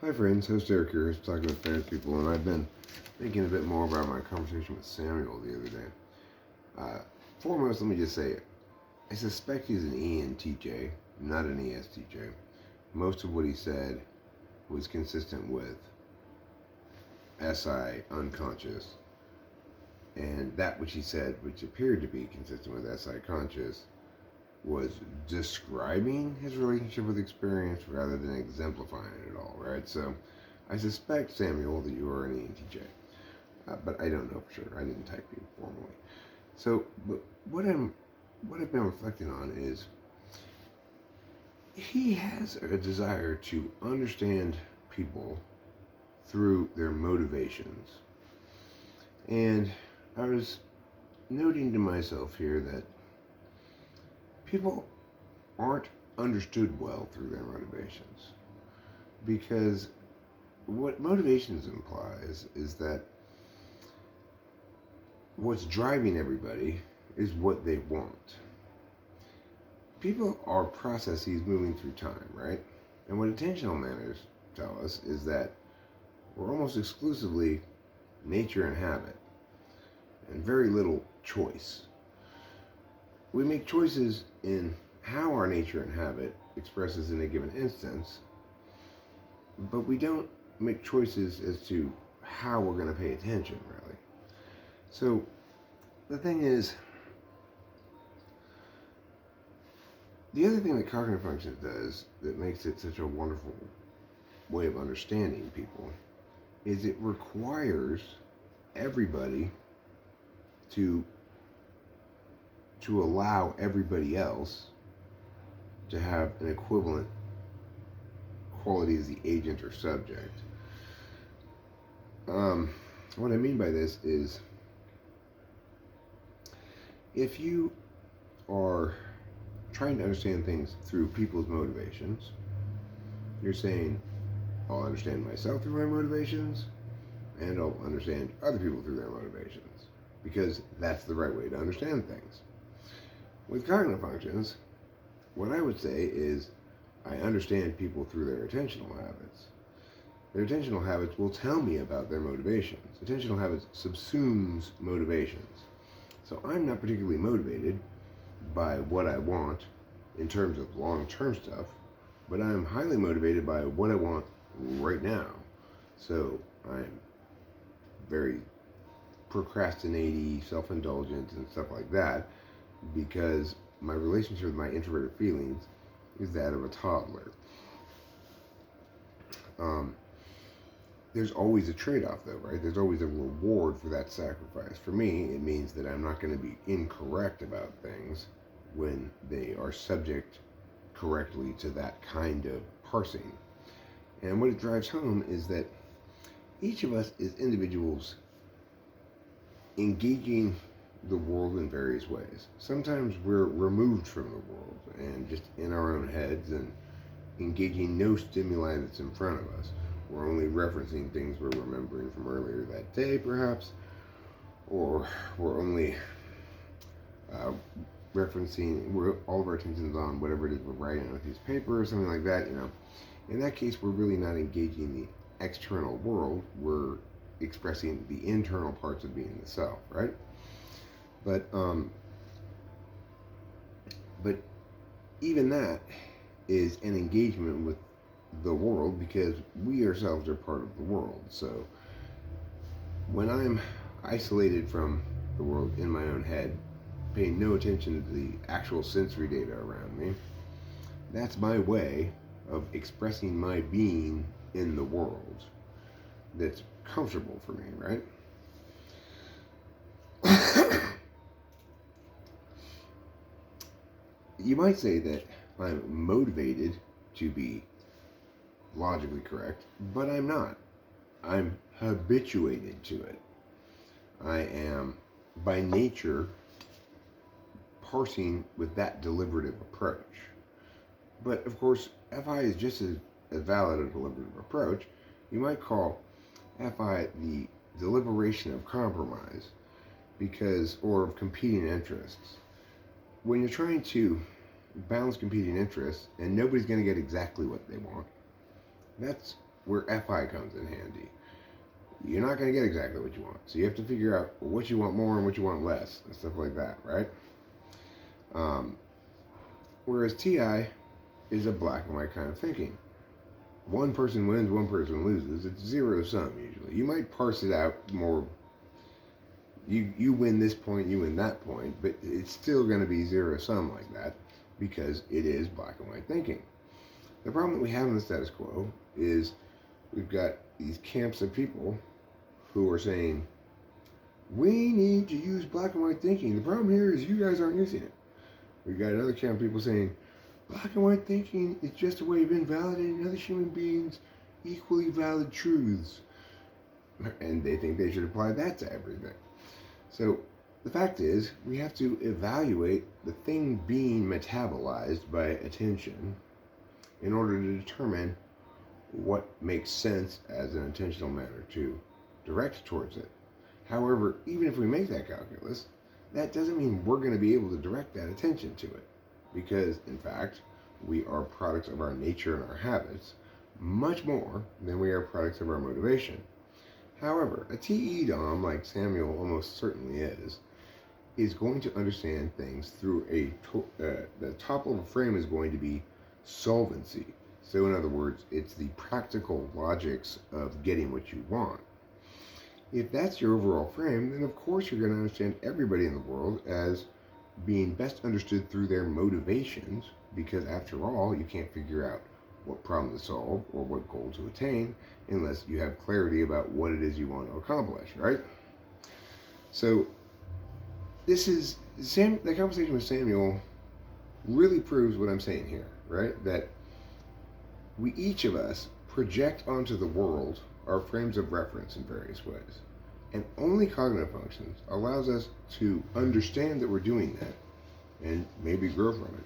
Hi friends, host Eric here, talking with famous people, and I've been thinking a bit more about my conversation with Samuel the other day. Uh, Foremost, let me just say, I suspect he's an ENTJ, not an ESTJ. Most of what he said was consistent with SI unconscious, and that which he said, which appeared to be consistent with SI conscious, was describing his relationship with experience rather than exemplifying it at all, right? So I suspect, Samuel, that you are an ENTJ, but I don't know for sure. I didn't type you formally. So, but what I've been reflecting on is he has a desire to understand people through their motivations. And I was noting to myself here that people aren't understood well through their motivations. Because what motivations implies is that what's driving everybody is what they want. People are processes moving through time, right? And what attentional manners tell us is that we're almost exclusively nature and habit, and very little choice. We make choices in how our nature and habit expresses in a given instance, but we don't make choices as to how we're going to pay attention, really. So the thing is, the other thing that cognitive functions does that makes it such a wonderful way of understanding people is it requires everybody to allow everybody else to have an equivalent quality as the agent or subject. What I mean by this is, if you are trying to understand things through people's motivations, you're saying, I'll understand myself through my motivations, and I'll understand other people through their motivations, because that's the right way to understand things. With cognitive functions, what I would say is I understand people through their attentional habits. Their attentional habits will tell me about their motivations. Attentional habits subsumes motivations. So I'm not particularly motivated by what I want in terms of long-term stuff, but I'm highly motivated by what I want right now. So I'm very procrastinating, self-indulgent, and stuff like that, because my relationship with my introverted feelings is that of a toddler. There's always a trade-off, though, right? There's always a reward for that sacrifice. For me, it means that I'm not going to be incorrect about things when they are subject correctly to that kind of parsing. And what it drives home is that each of us is individuals engaging the world in various ways. Sometimes we're removed from the world and just in our own heads and engaging no stimuli that's in front of us. We're only referencing things we're remembering from earlier that day, perhaps, or we're only referencing, all of our attention's on whatever it is we're writing on a piece of paper or something like that, In that case, we're really not engaging the external world. We're expressing the internal parts of being the self, right? But even that is an engagement with the world, because we ourselves are part of the world. So when I'm isolated from the world in my own head, paying no attention to the actual sensory data around me, that's my way of expressing my being in the world that's comfortable for me, right? You might say that I'm motivated to be logically correct, but I'm not. I'm habituated to it. I am, by nature, parsing with that deliberative approach. But of course, FI is just as valid a deliberative approach. You might call FI the deliberation of compromise, or of competing interests. When you're trying to balance competing interests and nobody's going to get exactly what they want, that's where FI comes in handy. You're not going to get exactly what you want. So you have to figure out what you want more and what you want less and stuff like that, right? Whereas TI is a black and white kind of thinking. One person wins, one person loses. It's zero sum usually. You might parse it out more. You win this point, you win that point, but it's still going to be zero sum like that because it is black and white thinking. The problem that we have in the status quo is we've got these camps of people who are saying, we need to use black and white thinking. The problem here is you guys aren't using it. We've got another camp of people saying, black and white thinking is just a way of invalidating other human beings' equally valid truths. And they think they should apply that to everything. So the fact is, we have to evaluate the thing being metabolized by attention in order to determine what makes sense as an intentional manner to direct towards it. However, even if we make that calculus, that doesn't mean we're going to be able to direct that attention to it. Because, in fact, we are products of our nature and our habits much more than we are products of our motivation. However, a TE Dom, like Samuel almost certainly is going to understand things through the top level frame is going to be solvency. So in other words, it's the practical logics of getting what you want. If that's your overall frame, then of course you're going to understand everybody in the world as being best understood through their motivations, because after all, you can't figure out what problem to solve or what goal to attain unless you have clarity about what it is you want to accomplish, right? So the conversation with Samuel really proves what I'm saying here, right? That we each of us project onto the world our frames of reference in various ways. And only cognitive functions allows us to understand that we're doing that and maybe grow from it.